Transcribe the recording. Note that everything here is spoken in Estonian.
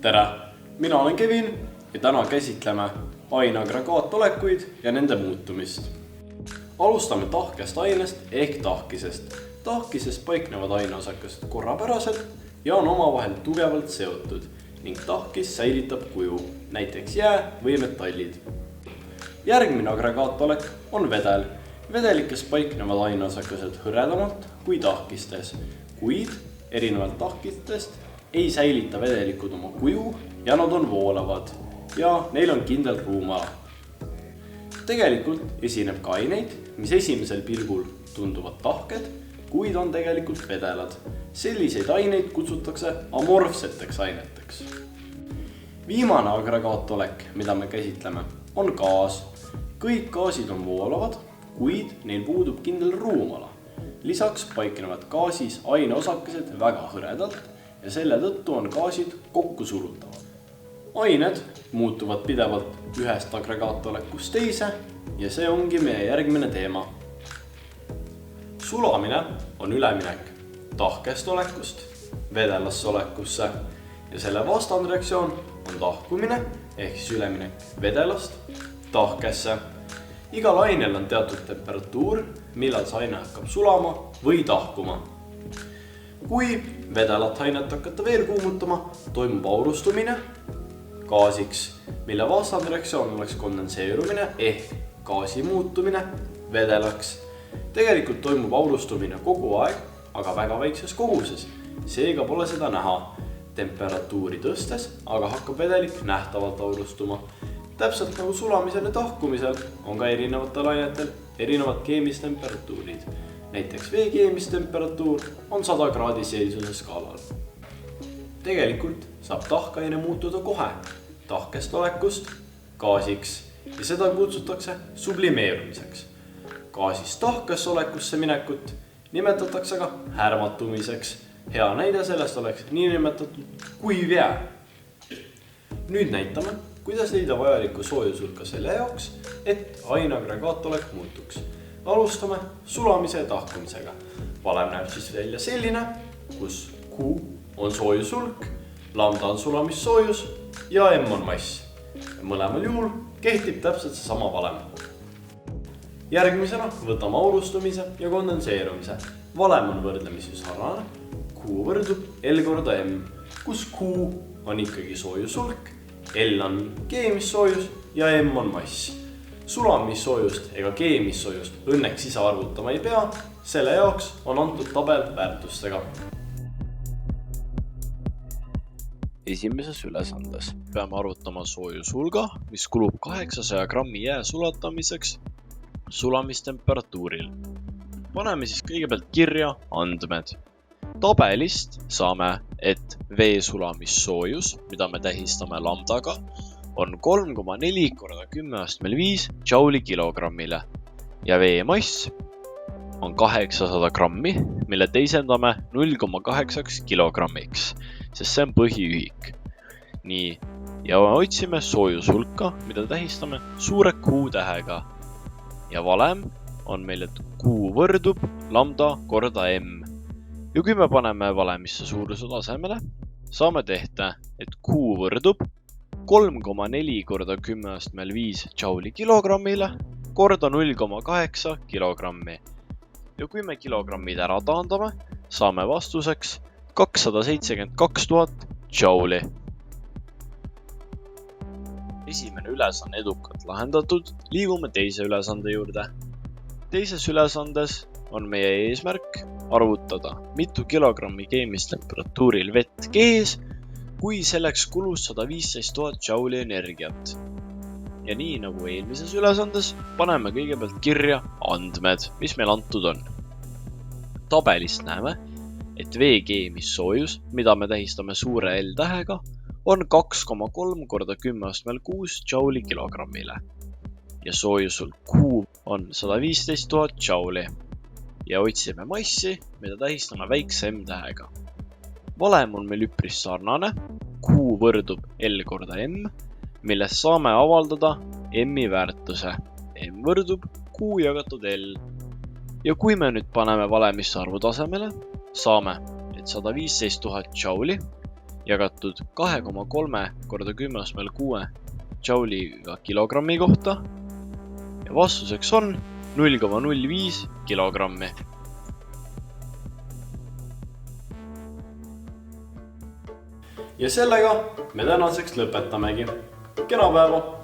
Tere, mina olen Kevin ja täna käsitleme aineagregaatolekuid ja nende muutumist. Alustame tahkest ainest ehk tahkisest. Tahkises paiknevad aineosakesed korrapäraselt ja on omavahel tugevalt seotud ning tahkis säilitab kuju, näiteks jää või metallid. Järgmine agregaatolek on vedel. Vedelikes paiknevad aineosakesed hõredamalt kui tahkistes, kuid erinevalt tahkistest ei säilita vedelikud oma kuju ja nad on voolavad ja neil on kindel ruumala. Tegelikult esineb ka aineid, mis esimesel pilgul tunduvad tahked, kuid on tegelikult vedelad. Selliseid aineid kutsutakse amorfseteks aineteks. Viimane agregaatolek, mida me käsitleme, on gaas. Kõik gaasid on voolavad, kuid neil puudub kindel ruumala. Lisaks paiknevad gaasis aineosakesed väga hõredalt ja selle tõttu on gaasid kokku surutavad. Ained muutuvad pidevalt ühest agregaatolekust teise ja see ongi meie järgmine teema. Sulamine on üleminek tahkest olekust vedelasse olekusse ja selle vastandreaktsioon on tahkumine ehk siis üleminek vedelast tahkesse. Igal ainel on teatud temperatuur, millal see aine hakkab sulama või tahkuma. Kui vedelat ainet hakata veel kuumutama, toimub aurustumine gaasiks, mille vastandreaktsioon oleks kondenseerumine ehk gaasi muutumine vedelaks. Tegelikult toimub aurustumine kogu aeg, aga väga väikses koguses. Seega pole seda näha temperatuuri tõstes, aga hakkab vedelik nähtavalt aurustuma. Täpselt nagu sulamisel ja tahkumisel on ka erinevatel ainetel erinevad keemistemperatuurid. Näiteks vee keemistemperatuur on 100 kraadi Celsiuse skaalal. Tegelikult saab tahkaine muutuda kohe tahkest olekust gaasiks ja seda kutsutakse sublimeerumiseks. Gaasist tahkesse olekusse minekut nimetatakse ka härmatumiseks. Hea näide sellest oleks niinimetatud kuiv jää. Nüüd näitame, kuidas leida vajalikku soojushulka selle jaoks, et aineagregaatolek muutuks. Alustame sulamise ja tahkumisega. Valem näeb siis välja selline, kus Q on soojushulk, lambda on sulamissoojus ja M on mass. Mõlemal juhul kehtib täpselt see sama valem. Järgmisena võtame aurustumise ja kondenseerumise. Valem on võrdlemisi sarnane. Q võrdub L korda M, kus Q on ikkagi soojushulk, L on keemissoojus ja M on mass. Sulamissoojust ega keemissoojust õnneks ise arvutama ei pea, selle jaoks on antud tabel väärtustega. Esimeses ülesandes peame arvutama soojushulga, mis kulub 800 grammi jää sulatamiseks sulamistemperatuuril. Paneme siis kõigepealt kirja andmed. Tabelist saame, et vee sulamissoojus, mida me tähistame lambdaga, on 3,4 korda 10⁵ džauli kilogrammile ja vee mass on 800 grammi, mille teisendame 0,8 kilogrammiks, sest see on põhiühik. Nii, ja otsime soojushulka, mida tähistame suure Q tähega ja valem on meil, et Q võrdub lambda korda M. Ja kui me paneme valemisse suurused asemele, saame tehta, et Q võrdub 3,4 korda 10⁵ džauli kilogrammile korda 0,8 kilogrammi. Ja kui me kilogrammid ära taandame, saame vastuseks 272 000 džauli. Esimene ülesanne edukalt lahendatud, liigume teise ülesande juurde. Teises ülesandes on meie eesmärk arvutada, mitu kilogrammi keemistemperatuuril vett kees, kui selleks kulus 115 000 džauli energiat. Ja nii nagu eelmises ülesandes, paneme kõigepealt kirja andmed, mis meil antud on. Tabelist näeme, et vee keemissoojus, mida me tähistame suure L tähega, on 2,3 korda 10⁶ džauli kilogrammile ja soojushulk Q on 115 000 džauli. Ja otsime massi, mida tähistame väikse M tähega. Valem on meil üpris sarnane, Q võrdub L korda M, millest saame avaldada M-i väärtuse. M võrdub Q jagatud L. Ja kui me nüüd paneme valemisse arvutasemele, saame, et 115 000 džauli jagatud 2,3 korda 10 astmel 6 jouliga kilogrammi kohta ja vastuseks on 0,05 kilogrammi. Ja sellega me tänaseks lõpetamegi. Kena päeva!